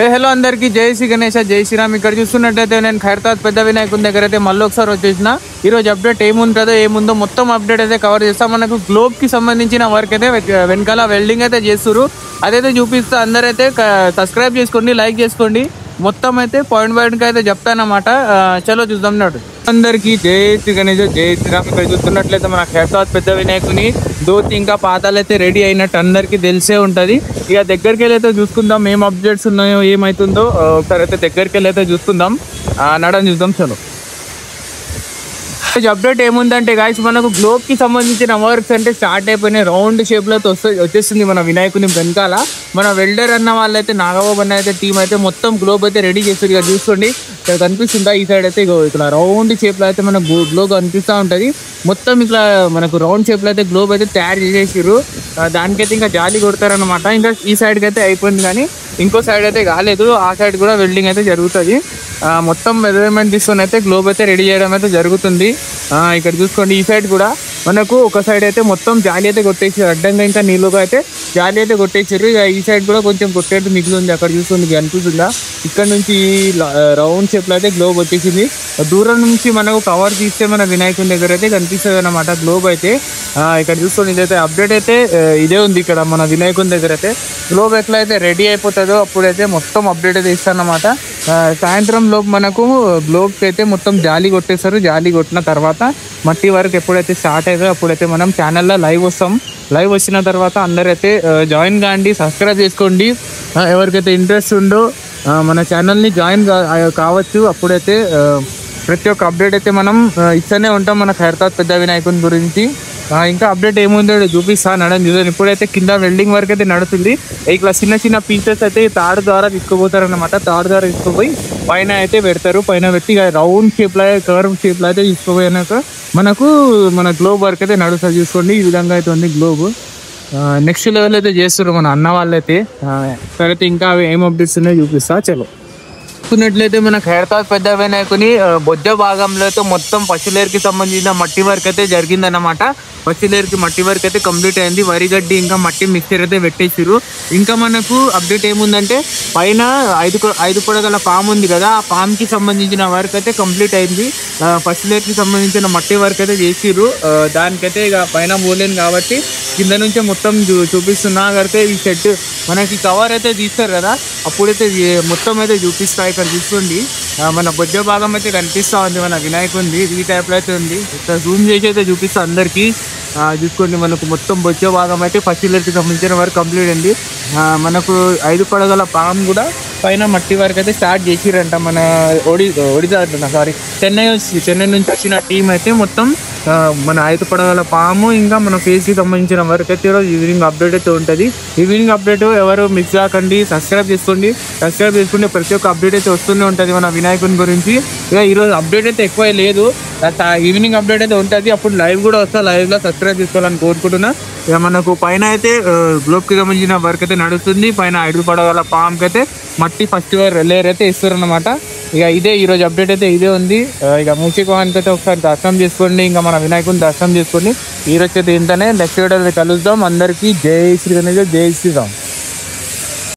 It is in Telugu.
హలో అందరికీ జై శ్రీ గణేష జై శ్రీరామ్. ఇక్కడ చూస్తున్నట్టయితే నేను ఖైరతాబాద్ పెద్ద వినాయకుని దగ్గర అయితే మళ్ళీ ఒకసారి వచ్చేసిన. ఈ రోజు అప్డేట్ ఏముందో మొత్తం అప్డేట్ అయితే కవర్ చేస్తాం. మనకు గ్లోబ్ కి సంబంధించిన వర్క్ అయితే వెనకాల వెల్డింగ్ అయితే చేస్తున్నారు, అదైతే చూపిస్తా. అందరైతే సబ్స్క్రైబ్ చేసుకోండి, లైక్ చేసుకోండి. మొత్తం అయితే పాయింట్ అయితే చెప్తానమాట. చలో చూద్దాం నాడు. అందరికీ జై శ్రీ గణేష్ జై శ్రీరామ్. ఇక్కడ చూస్తున్నట్లయితే మన ఖైరతాబాద్ పెద్ద వినాయకుని దోతి ఇంకా పాతాలు అయితే రెడీ అయినట్టు అందరికీ తెలిసే ఉంటుంది. ఇక దగ్గరికి వెళ్ళి అయితే చూసుకుందాం ఏం అప్డేట్స్ ఉన్నాయో ఏమవుతుందో. ఒకసారి అయితే దగ్గరికి వెళ్ళి అయితే చూసుకుందాం, నడని చూద్దాం. చలో అప్డేట్ ఏముందంటే గాయస్, మనకు గ్లోబ్ కి సంబంధించిన వర్క్స్ అంటే స్టార్ట్ అయిపోయినాయి. రౌండ్ షేప్ లో వచ్చేస్తుంది మన వినాయకుని వెనకాల. మన వెల్డర్ అన్న వాళ్ళైతే నాగబాబు అన్న అయితే టీం అయితే మొత్తం గ్లోబ్ అయితే రెడీ చేస్తారు. ఇక చూసుకోండి, ఇక్కడ కనిపిస్తుందా ఈ సైడ్ అయితే ఇక్కడ రౌండ్ షేప్ లో అయితే మనకు గ్లోబ్ కనిపిస్తూ ఉంటుంది. మొత్తం ఇక్కడ మనకు రౌండ్ షేప్ లో అయితే గ్లోబ్ అయితే తయారు చేసేసారు. దానికైతే ఇంకా జాలి కొడతారనమాట. ఇంకా ఈ సైడ్ కి అయితే అయిపోయింది, కానీ ఇంకో సైడ్ అయితే కాలేదు. ఆ సైడ్ కూడా వెల్డింగ్ అయితే జరుగుతుంది. మొత్తం మెజర్మెంట్ తీసుకొని అయితే గ్లోబ్ అయితే రెడీ చేయడం అయితే జరుగుతుంది. ఇక్కడ చూసుకోండి, ఈ సైడ్ కూడా మనకు ఒక సైడ్ అయితే మొత్తం జాలి అయితే కొట్టేసారు, అడ్డంగా ఇంకా నీళ్ళుగా అయితే జాలి అయితే కొట్టేసారు. ఇక ఈ సైడ్ కూడా కొంచెం కొట్టేట్టు మిగిలి ఉంది, అక్కడ చూసుకోండి అనిపిస్తుందా. ఇక్కడ నుంచి రౌండ్ షేప్ లో అయితే గ్లోబ్ వచ్చేసింది. దూరం నుంచి మనకు కవర్ తీస్తే మన వినాయకుని దగ్గర అయితే కనిపిస్తుంది అనమాట గ్లోబ్ అయితే. ఇక్కడ చూసుకోండి, ఇదైతే అప్డేట్ అయితే ఇదే ఉంది. ఇక్కడ మన వినాయకుని దగ్గర అయితే గ్లోబ్ ఎట్లా అయితే రెడీ అయిపోతుందో అప్పుడైతే మొత్తం అప్డేట్ అయితే ఇస్తానమాట. సాయంత్రం లోపు మనకు గ్లోబ్కి అయితే మొత్తం జాలి కొట్టేస్తారు. జాలి కొట్టిన తర్వాత మట్టి వరకు ఎప్పుడైతే స్టార్ట్ అవుతుందో అప్పుడైతే మనం ఛానల్లో లైవ్ వస్తాం. లైవ్ వచ్చిన తర్వాత అందరైతే జాయిన్ కాండి, సబ్స్క్రైబ్ చేసుకోండి. ఎవరికైతే ఇంట్రెస్ట్ ఉందో మన ఛానల్ని జాయిన్ కావచ్చు. అప్పుడైతే ప్రతి ఒక్క అప్డేట్ అయితే మనం ఇస్తూనే ఉంటాం మన ఖైరతాబాద్ పెద్ద వినాయకుని గురించి. ఇంకా అప్డేట్ ఏముందో చూపిస్తా నడని చూద్దాం. ఇప్పుడైతే కింద వెల్డింగ్ వర్క్ అయితే నడుస్తుంది. ఇట్లా చిన్న పీసెస్ అయితే తాడు ద్వారా తీసుకుపోతారనమాట. తాడు ద్వారా తీసుకుపోయి పైన అయితే పెడతారు. పైన పెట్టి రౌండ్ షేప్ లో కర్వ్ షేప్ లో అయితే తీసుకుపోయినాక మనకు మన గ్లోబ్ వర్క్ అయితే నడుస్తుంది. చూసుకోండి, ఈ విధంగా అయితే ఉంది గ్లోబ్. నెక్స్ట్ లెవెల్ అయితే చేస్తారు మన అన్న వాళ్ళైతే. తర్వాత ఇంకా ఏం అప్డేట్స్ ఉన్నాయో చూపిస్తా. చలో చూసుకున్నట్లయితే మన ఖైరతాబాద్ పెద్ద వినాయకుని బొజ్జ భాగంలో అయితే మొత్తం పచ్చిలేరుకి సంబంధించిన మట్టి వర్క్ అయితే జరిగిందన్నమాట. పచ్చిలేరుకి మట్టి వర్క్ అయితే కంప్లీట్ అయింది. వరిగడ్డి ఇంకా మట్టి మిక్చర్ అయితే పెట్టేసారు. ఇంకా మనకు అప్డేట్ ఏముందంటే పైన ఐదు పొడగల పాము ఉంది కదా, ఆ పాముకి సంబంధించిన వర్క్ అయితే కంప్లీట్ అయింది. పచ్చిలేరుకి సంబంధించిన మట్టి వర్క్ అయితే చేసిర్రు. దానికైతే ఇక పైన పోలేను కాబట్టి కింద నుంచే మొత్తం చూపిస్తున్నా. కడితే ఈ సెట్ మనకి కవర్ అయితే తీస్తారు కదా, అప్పుడైతే మొత్తం అయితే చూపిస్తాయి. ఇక్కడ చూసుకోండి, మన బొజ్జ భాగం అయితే కనిపిస్తూ ఉంది మన వినాయకుడి. ఈ టైప్లో అయితే ఉంది. ఇక్కడ జూమ్ చేసి అయితే చూపిస్తా అందరికీ. చూసుకోండి, మనకు మొత్తం బొజ్జ భాగం అయితే పచ్చిలేరుకి సంబంధించిన వరకు కంప్లీట్ అయింది. మనకు 5 పడగల పాము కూడా పైన మట్టి వరకు అయితే స్టార్ట్ చేసిరంట. మన ఒడిజా అంటున్నా, సారీ, చెన్నై నుంచి వచ్చిన టీం అయితే మొత్తం మన 5 పడగల పాము ఇంకా మన ఫేస్కి సంబంధించిన వరకు అయితే ఈరోజు ఈవినింగ్ అప్డేట్ అయితే ఉంటుంది. ఈవినింగ్ అప్డేట్ ఎవరు మిస్ కాకండి, సబ్స్క్రైబ్ చేసుకోండి. ప్రతి ఒక్క అప్డేట్ అయితే వస్తూనే ఉంటుంది మన వినాయకుని గురించి. ఇక ఈరోజు అప్డేట్ అయితే ఎక్కువ లేదు, ఈవినింగ్ అప్డేట్ అయితే ఉంటుంది. అప్పుడు లైవ్ కూడా వస్తా, లైవ్లో సబ్స్క్రైబ్ చేసుకోవాలని కోరుకుంటున్నా. ఇక మనకు పైన అయితే గ్లోబ్కి సంబంధించిన వర్క్ అయితే నడుస్తుంది. పైన 5 పడగల పాముకి అయితే మట్టి ఫస్ట్ లేయర్ అయితే ఇస్తారనమాట. ఇక ఇదే ఈరోజు అప్డేట్ అయితే ఇదే ఉంది. ఇక మూషికానికి అయితే ఒకసారి దర్శనం చేసుకోండి, ఇంకా మన వినాయకుని దర్శనం చేసుకోండి. ఈరోజు అయితే ఇంతనే. నెక్స్ట్ వీడియోలో కలుద్దాం. అందరికీ జై శ్రీ గణేష్ జై శ్రీరామ్.